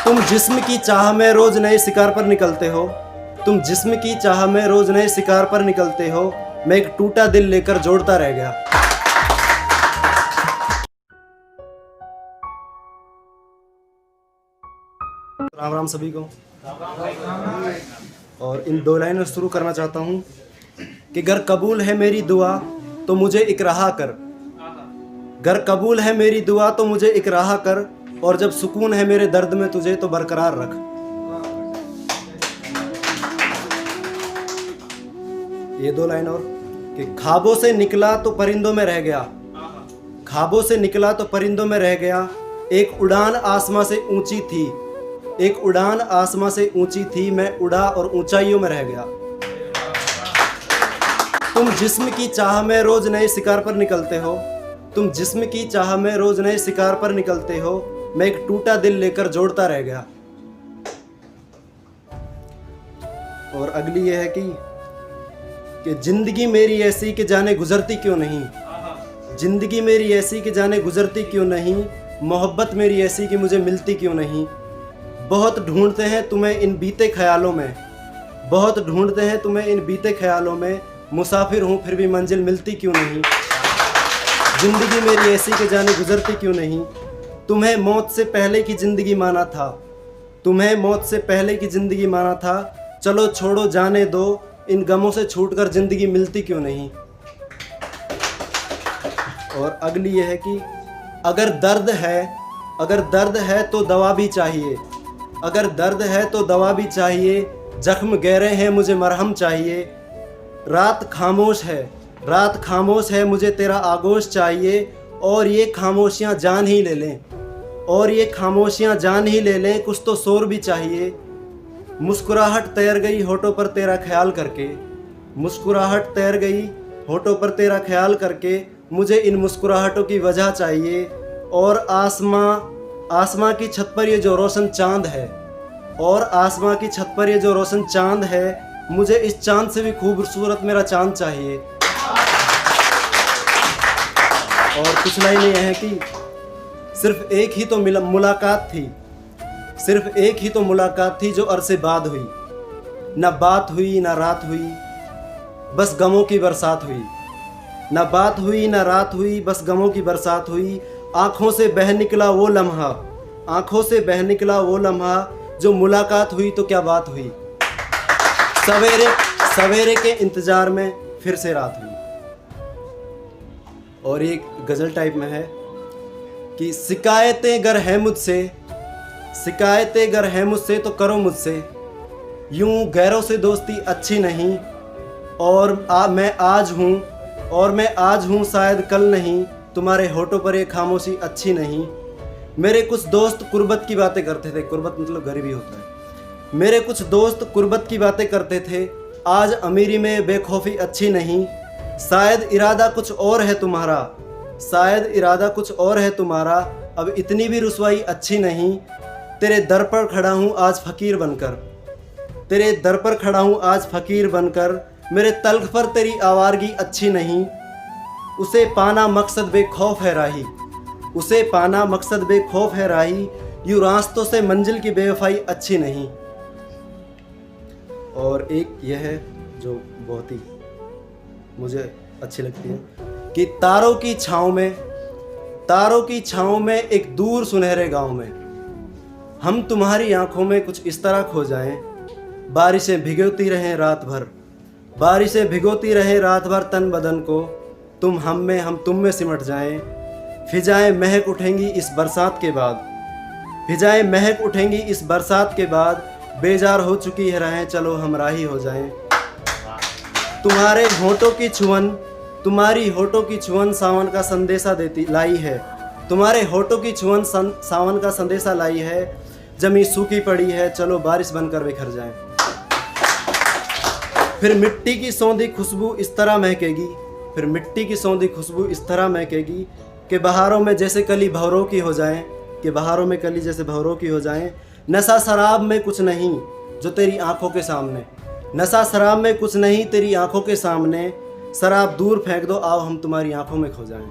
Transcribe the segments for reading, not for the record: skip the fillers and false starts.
तुम जिस्म की चाह में रोज नए शिकार पर निकलते हो, तुम जिस्म की चाह में रोज नए शिकार पर निकलते हो, मैं एक टूटा दिल लेकर जोड़ता रह गया। राम राम सभी को। और इन दो लाइनों शुरू करना चाहता हूँ कि गर कबूल है मेरी दुआ तो मुझे इकराहा कर, गर कबूल है मेरी दुआ तो मुझे इकराहा कर, और जब सुकून है मेरे दर्द में तुझे तो बरकरार रख। ये दो लाइन और कि ख्वाबों से निकला तो परिंदों में रह गया, ख्वाबों से निकला तो परिंदों में रह गया, एक उड़ान आसमां से ऊंची थी, एक उड़ान आसमां से ऊंची थी, मैं उड़ा और ऊंचाइयों में रह गया। तुम जिस्म की चाह में रोज नए शिकार पर निकलते हो, तुम जिस्म की चाह में रोज नए शिकार पर निकलते हो, मैं एक टूटा दिल लेकर जोड़ता रह गया। और अगली यह है कि जिंदगी मेरी ऐसी कि जाने गुजरती क्यों नहीं, जिंदगी मेरी ऐसी कि जाने गुजरती क्यों नहीं, मोहब्बत मेरी ऐसी कि मुझे मिलती क्यों नहीं। बहुत ढूंढते हैं तुम्हें इन बीते ख्यालों में, बहुत ढूंढते हैं तुम्हें इन बीते ख्यालों में, मुसाफिर हूँ फिर भी मंजिल मिलती क्यों नहीं। जिंदगी मेरी ऐसी कि जाने गुजरती क्यों नहीं। तुम्हें मौत से पहले की ज़िंदगी माना था, तुम्हें मौत से पहले की ज़िंदगी माना था, चलो छोड़ो जाने दो, इन गमों से छूटकर ज़िंदगी मिलती क्यों नहीं। और अगली यह है कि अगर दर्द है, अगर दर्द है तो दवा भी चाहिए, अगर दर्द है तो दवा भी चाहिए, जख्म गहरे हैं मुझे मरहम चाहिए। रात खामोश है, रात खामोश है मुझे तेरा आगोश चाहिए, और ये खामोशियाँ जान ही ले लें, और ये खामोशियाँ जान ही ले लें, कुछ तो शोर भी चाहिए। मुस्कुराहट तैर गई होठों पर तेरा ख्याल करके, मुस्कुराहट तैर गई होठों पर तेरा ख्याल करके, मुझे इन मुस्कुराहटों की वजह चाहिए। और आसमां की छत पर ये जो रोशन चांद है, और आसमां की छत पर ये जो रोशन चांद है, मुझे इस चांद से भी खूबसूरत मेरा चांद चाहिए। और कुछ लाइनें यह है कि सिर्फ एक ही तो मुलाकात थी, सिर्फ एक ही तो मुलाकात थी जो अरसे बाद हुई, ना बात हुई ना रात हुई, बस गमों की बरसात हुई, ना बात हुई ना रात हुई, बस गमों की बरसात हुई। आँखों से बह निकला वो लम्हा, आँखों से बह निकला वो लम्हा, जो मुलाकात हुई तो क्या बात हुई। सवेरे सवेरे के इंतजार में फिर से रात हुई। और एक गज़ल टाइप में है कि शिकायतें गर है मुझसे, शिकायतें गर है मुझसे तो करो मुझसे, यूं गैरों से दोस्ती अच्छी नहीं, और मैं आज हूँ, और मैं आज हूँ शायद कल नहीं, तुम्हारे होठों पर ये खामोशी अच्छी नहीं। मेरे कुछ दोस्त कुर्बत की बातें करते थे, कुर्बत मतलब गरीबी होता है। मेरे कुछ दोस्त कुर्बत की बातें करते थे, आज अमीरी में बेखौफी अच्छी नहीं। शायद इरादा कुछ और है तुम्हारा, शायद इरादा कुछ और है तुम्हारा, अब इतनी भी रुसवाई अच्छी नहीं। तेरे दर पर खड़ा हूँ आज फ़कीर बनकर, तेरे दर पर खड़ा हूँ आज फ़कीर बनकर, मेरे तल्ख पर तेरी आवारगी अच्छी नहीं। उसे पाना मकसद बेखौफ है राही, उसे पाना मकसद बेखौफ है राही, यूँ रास्तों से मंजिल की बेवफाई अच्छी नहीं। और एक यह है जो बहुत ही मुझे अच्छी लगती है कि तारों की छाँव में, तारों की छाँव में एक दूर सुनहरे गांव में, हम तुम्हारी आंखों में कुछ इस तरह खो जाएं, बारिशें भिगोती रहें रात भर, बारिशें भिगोती रहें रात भर तन बदन को, तुम हम में हम तुम में सिमट जाएं। फिजाएं महक उठेंगी इस बरसात के बाद, फिजाएं महक उठेंगी इस बरसात के बाद, बेजार हो चुकी है राहें चलो हम राही हो जाएं। तुम्हारे होठों की छुअन, तुम्हारी होठों की छुअन सावन का संदेशा देती लाई है, तुम्हारे होठों की छुअन सावन का संदेशा लाई है, जमी सूखी पड़ी है चलो बारिश बनकर बिखर जाएं। फिर मिट्टी की सौंधी खुशबू इस तरह महकेगी, फिर मिट्टी की सौंधी खुशबू इस तरह महकेगी कि बहारों में जैसे कली भंवरों की हो जाएं, कि बहारों में कली जैसे भंवरों की हो जाएं। नशा शराब में कुछ नहीं जो तेरी आंखों के सामने, नशा शराब में कुछ नहीं तेरी आंखों के सामने, शराब दूर फेंक दो आओ हम तुम्हारी आंखों में खो जाएं।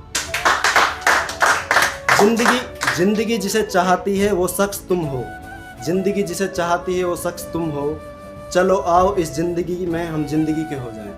जिंदगी जिसे चाहती है वो शख्स तुम हो, जिंदगी जिसे चाहती है वो शख्स तुम हो, चलो आओ इस जिंदगी में हम जिंदगी के हो जाएं।